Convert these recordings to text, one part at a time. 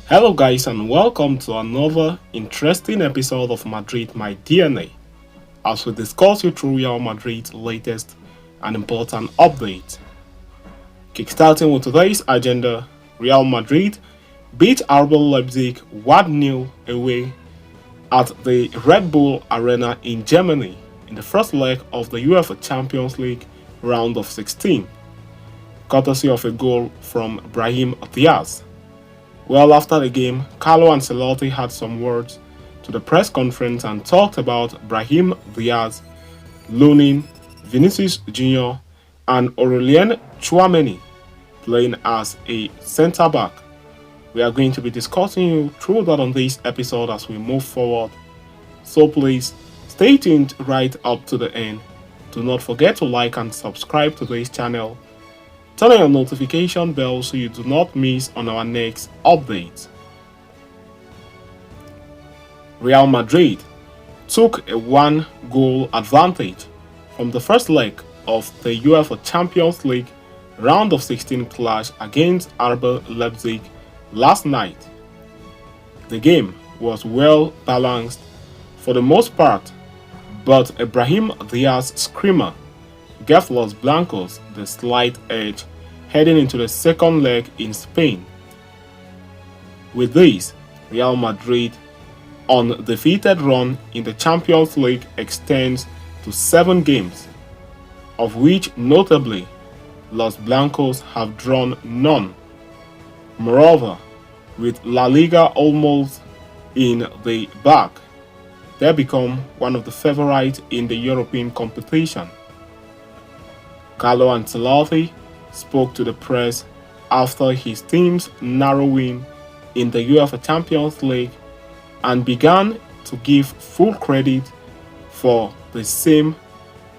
Hello, guys, and welcome to another interesting episode of Madrid My DNA as we discuss you through Real Madrid's latest and important update. Kickstarting with today's agenda, Real Madrid beat RB Leipzig 1-0 away at the Red Bull Arena in Germany in the first leg of the UEFA Champions League round of 16, courtesy of a goal from Brahim Tchouaméni. Well, after the game, Carlo Ancelotti had some words to the press conference and talked about Brahim Diaz, Lunin, Vinicius Jr., and Ucl Showdown playing as a centre-back. We are going to be discussing you through that on this episode as we move forward. So please, stay tuned right up to the end. Do not forget to like and subscribe to this channel. Turn on your notification bell so you do not miss on our next update. Real Madrid took a one-goal advantage from the first leg of the UEFA Champions League round of 16 clash against RB Leipzig last night. The game was well balanced for the most part, but a Brahim Diaz screamer gave Los Blancos the slight edge heading into the second leg in Spain. With this, Real Madrid undefeated run in the Champions League extends to 7 games, of which notably Los Blancos have drawn none. Moreover, with La Liga almost in the bag, they become one of the favorites in the European competition. Carlo Ancelotti spoke to the press after his team's narrow win in the UEFA Champions League and began to give full credit for the same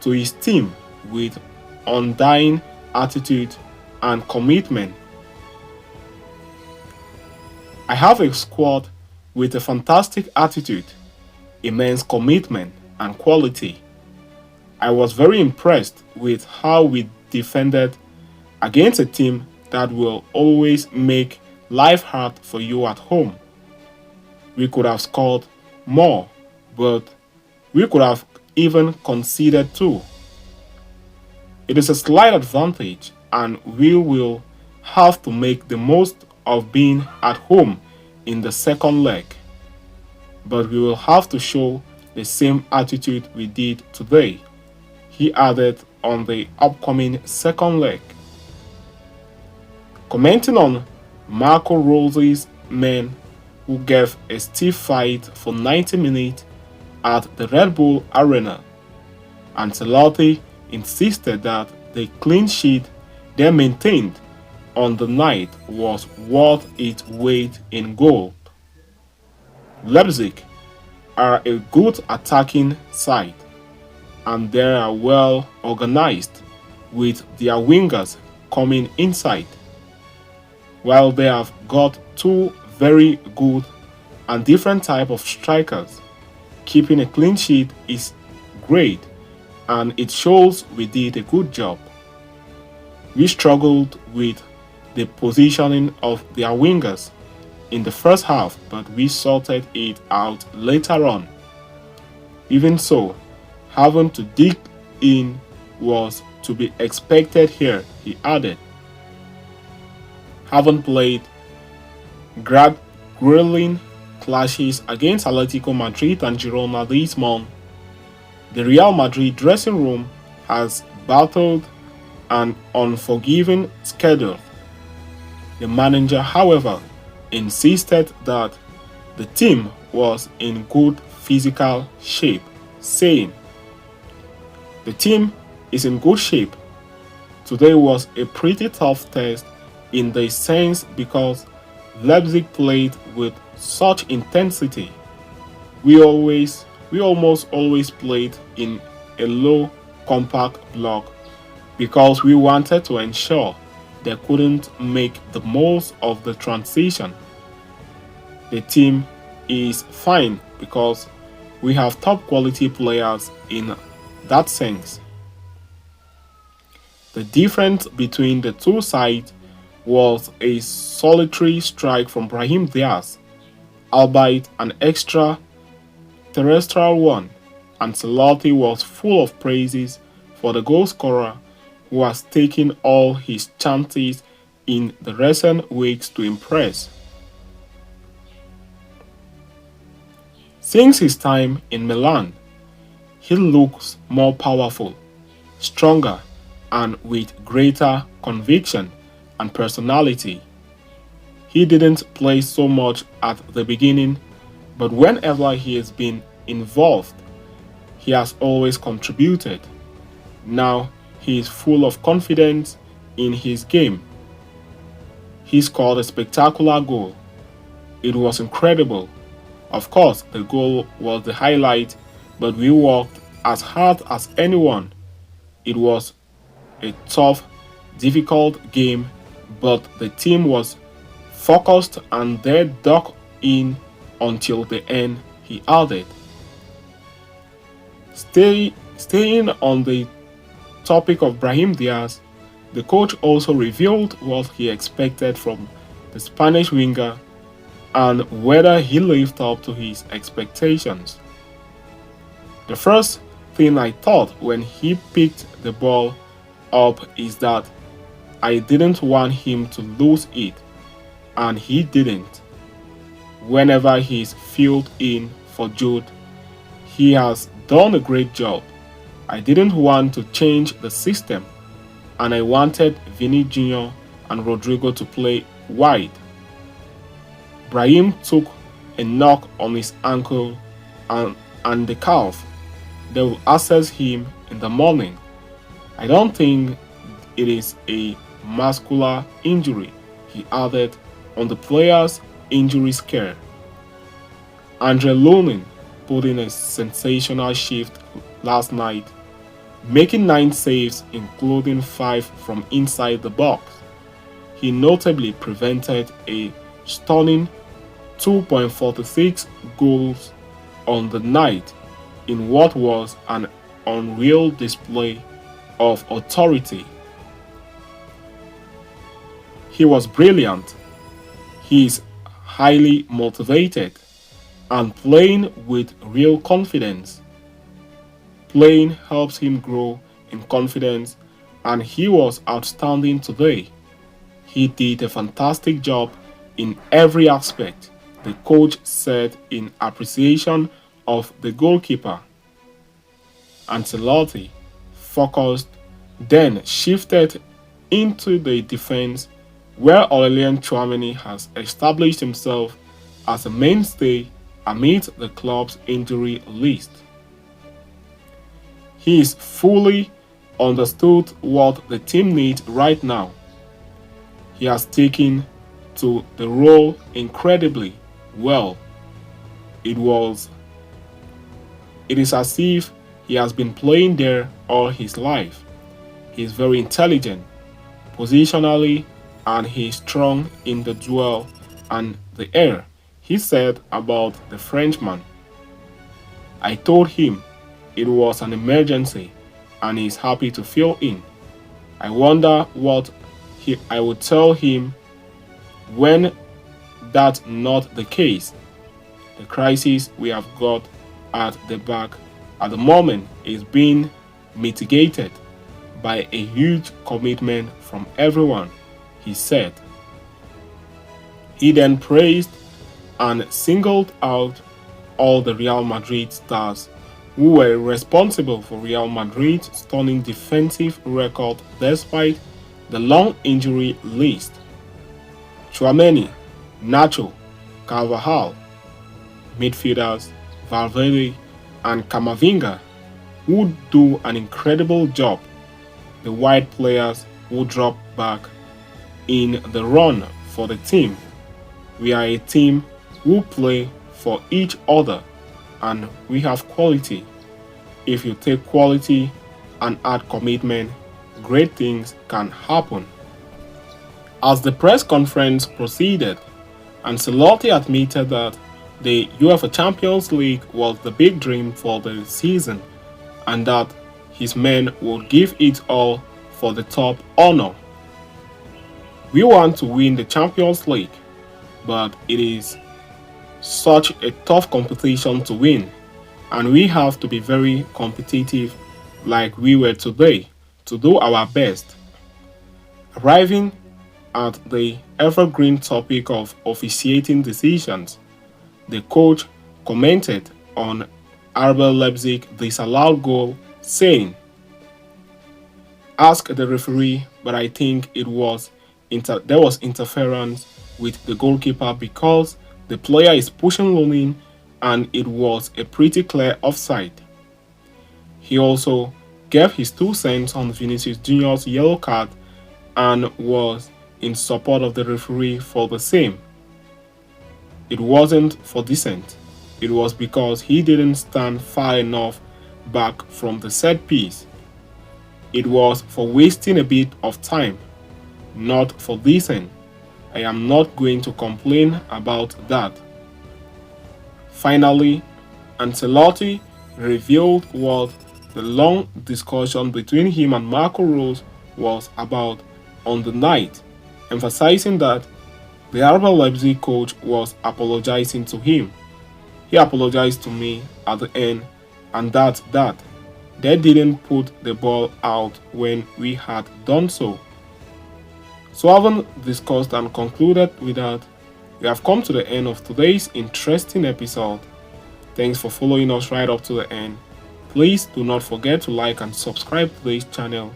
to his team with undying attitude and commitment. I have a squad with a fantastic attitude, immense commitment and quality. I was very impressed with how we defended against a team that will always make life hard for you at home. We could have scored more, but we could have even conceded too. It is a slight advantage and we will have to make the most of being at home in the second leg. But we will have to show the same attitude we did today, he added on the upcoming second leg. Commenting on Marco Rose's men who gave a stiff fight for 90 minutes at the Red Bull Arena, Ancelotti insisted that the clean sheet they maintained on the night was worth its weight in gold. Leipzig are a good attacking side and they are well organized with their wingers coming inside. While they have got 2 very good and different type of strikers, keeping a clean sheet is great and it shows we did a good job. We struggled with the positioning of their wingers in the first half, but we sorted it out later on. Even so, having to dig in was to be expected here, he added. Having played grueling clashes against Atletico Madrid and Girona this month, the Real Madrid dressing room has battled an unforgiving schedule. The manager, however, insisted that the team was in good physical shape, saying, "The team is in good shape. Today was a pretty tough test in the sense because Leipzig played with such intensity. We almost always played in a low compact block because we wanted to ensure they couldn't make the most of the transition. The team is fine because we have top quality players in that sense. The difference between the two sides was a solitary strike from Brahim Diaz, albeit an extraterrestrial one. Ancelotti was full of praises for the goalscorer who has taken all his chances in the recent weeks to impress. Since his time in Milan, he looks more powerful, stronger, and with greater conviction and personality. He didn't play so much at the beginning, but whenever he has been involved, he has always contributed. Now he is full of confidence in his game. He scored a spectacular goal. It was incredible. Of course, the goal was the highlight, but we worked as hard as anyone. It was a tough, difficult game, but the team was focused and they dug in until the end, he added. Staying on the topic of Brahim Diaz, the coach also revealed what he expected from the Spanish winger and whether he lived up to his expectations. The first thing I thought when he picked the ball up is that I didn't want him to lose it, and he didn't. Whenever he's filled in for Jude, he has done a great job. I didn't want to change the system, and I wanted Vini Jr. and Rodrigo to play wide. Brahim took a knock on his ankle and the calf. They will assess him in the morning. I don't think it is a muscular injury, he added on the player's injury scare. Lunin put in a sensational shift last night, making 9 saves including 5 from inside the box. He notably prevented a stunning 2.46 goals on the night in what was an unreal display of authority. He was brilliant. He is highly motivated and playing with real confidence. Playing helps him grow in confidence, and he was outstanding today. He did a fantastic job in every aspect, the coach said in appreciation of the goalkeeper. Ancelotti, focused, then shifted into the defense where Ucl Showdown has established himself as a mainstay amid the club's injury list. He is fully understood what the team needs right now. He has taken to the role incredibly well. It is as if he has been playing there all his life. He is very intelligent, positionally, and he is strong in the duel and the air, he said about the Frenchman. I told him it was an emergency and he is happy to fill in. I wonder what I would tell him when that's not the case. The crisis we have got at the back at the moment is being mitigated by a huge commitment from everyone, he said. He then praised and singled out all the Real Madrid stars who were responsible for Real Madrid's stunning defensive record despite the long injury list. Tchouaméni, Nacho, Carvajal, midfielders Valverde and Camavinga, who do an incredible job. The wide players who drop back in the run for the team. We are a team who play for each other and we have quality. If you take quality and add commitment, great things can happen. As the press conference proceeded, Ancelotti admitted that the UEFA Champions League was the big dream for the season and that his men would give it all for the top honor. We want to win the Champions League, but it is such a tough competition to win, and we have to be very competitive like we were today to do our best. Arriving at the evergreen topic of officiating decisions, the coach commented on RB Leipzig's disallowed goal, saying, "Ask the referee, but I think there was interference with the goalkeeper because the player is pushing Lunin and it was a pretty clear offside." He also gave his 2 cents on Vinicius Jr.'s yellow card and was in support of the referee for the same. It wasn't for dissent, it was because he didn't stand far enough back from the set piece. It was for wasting a bit of time, not for dissent. I am not going to complain about that. Finally, Ancelotti revealed what the long discussion between him and Marco Rose was about on the night, emphasizing that the RB Leipzig coach was apologizing to him. "He apologized to me at the end, and that's that. They didn't put the ball out when we had done so." So having discussed and concluded with that, we have come to the end of today's interesting episode. Thanks for following us right up to the end. Please do not forget to like and subscribe to today's channel,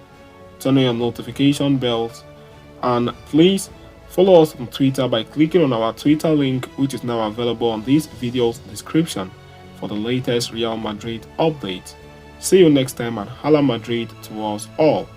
turn on your notification bells, and please follow us on Twitter by clicking on our Twitter link, which is now available on this video's description for the latest Real Madrid updates. See you next time, and Hala Madrid to us all.